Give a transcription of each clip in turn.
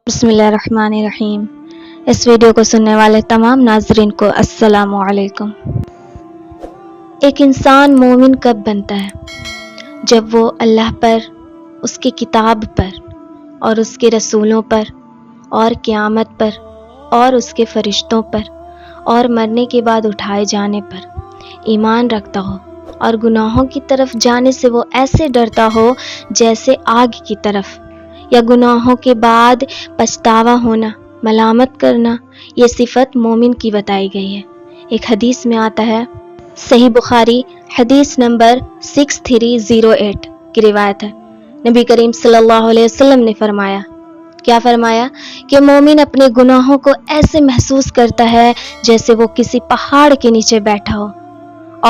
بسم اللہ الرحمن الرحیم۔ اس ویڈیو کو سننے والے تمام ناظرین کو السلام علیکم۔ ایک انسان مومن کب بنتا ہے؟ جب وہ اللہ پر، اس کی کتاب پر اور اس کے رسولوں پر اور قیامت پر اور اس کے فرشتوں پر اور مرنے کے بعد اٹھائے جانے پر ایمان رکھتا ہو اور گناہوں کی طرف جانے سے وہ ایسے ڈرتا ہو جیسے آگ کی طرف، یا گناہوں کے بعد پچھتاوا ہونا، ملامت کرنا، یہ صفت مومن کی بتائی گئی ہے۔ ایک حدیث میں آتا ہے، صحیح بخاری حدیث نمبر 6308 کی روایت ہے، نبی کریم صلی اللہ علیہ وسلم نے فرمایا، کیا فرمایا کہ مومن اپنے گناہوں کو ایسے محسوس کرتا ہے جیسے وہ کسی پہاڑ کے نیچے بیٹھا ہو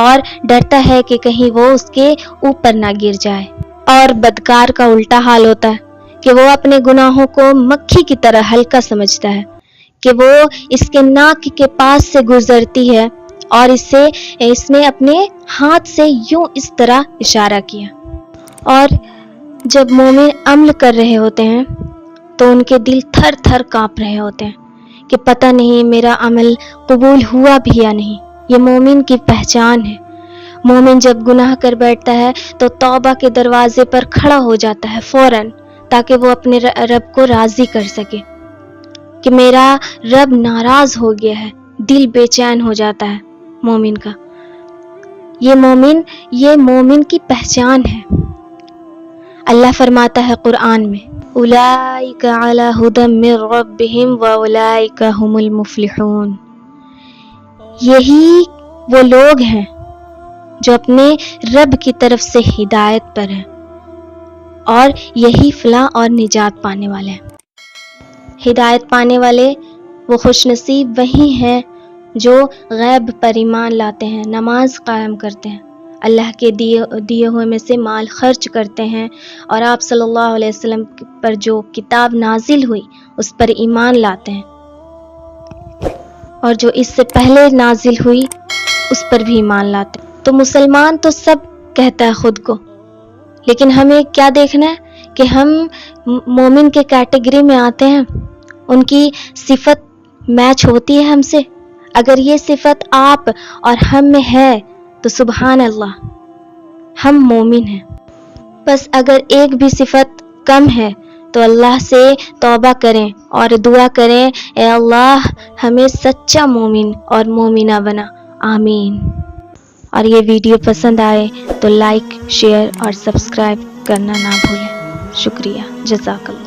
اور ڈرتا ہے کہ کہیں وہ اس کے اوپر نہ گر جائے، اور بدکار کا الٹا حال ہوتا ہے کہ وہ اپنے گناہوں کو مکھی کی طرح ہلکا سمجھتا ہے کہ وہ اس کے ناک کے پاس سے گزرتی ہے، اور اس نے اپنے ہاتھ سے یوں اس طرح اشارہ کیا۔ اور جب مومن عمل کر رہے ہوتے ہیں تو ان کے دل تھر تھر کانپ رہے ہوتے ہیں کہ پتہ نہیں میرا عمل قبول ہوا بھی یا نہیں۔ یہ مومن کی پہچان ہے۔ مومن جب گناہ کر بیٹھتا ہے تو توبہ کے دروازے پر کھڑا ہو جاتا ہے فوراً، تاکہ وہ اپنے رب کو راضی کر سکے کہ میرا رب ناراض ہو گیا ہے۔ دل بے چین ہو جاتا ہے مومن کا۔ یہ مومن کی پہچان ہے۔ اللہ فرماتا ہے قرآن میں، اولئک علی ھدی من ربہم واولئک ھم المفلحون۔ یہی وہ لوگ ہیں جو اپنے رب کی طرف سے ہدایت پر ہیں، اور یہی فلاح اور نجات پانے والے ہیں۔ ہدایت پانے والے وہ خوش نصیب وہی ہیں جو غیب پر ایمان لاتے ہیں، نماز قائم کرتے ہیں، اللہ کے دیے ہوئے میں سے مال خرچ کرتے ہیں، اور آپ صلی اللہ علیہ وسلم پر جو کتاب نازل ہوئی اس پر ایمان لاتے ہیں، اور جو اس سے پہلے نازل ہوئی اس پر بھی ایمان لاتے ہیں۔ تو مسلمان تو سب کہتا ہے خود کو، لیکن ہمیں کیا دیکھنا ہے کہ ہم مومن کے کیٹیگری میں آتے ہیں، ان کی صفت میچ ہوتی ہے ہم سے۔ اگر یہ صفت آپ اور ہم میں ہے تو سبحان اللہ، ہم مومن ہیں۔ بس اگر ایک بھی صفت کم ہے تو اللہ سے توبہ کریں اور دعا کریں، اے اللہ ہمیں سچا مومن اور مومنہ بنا، آمین۔ اور یہ ویڈیو پسند آئے تو لائک، شیئر اور سبسکرائب کرنا نہ بھولیں۔ شکریہ، جزاک اللہ۔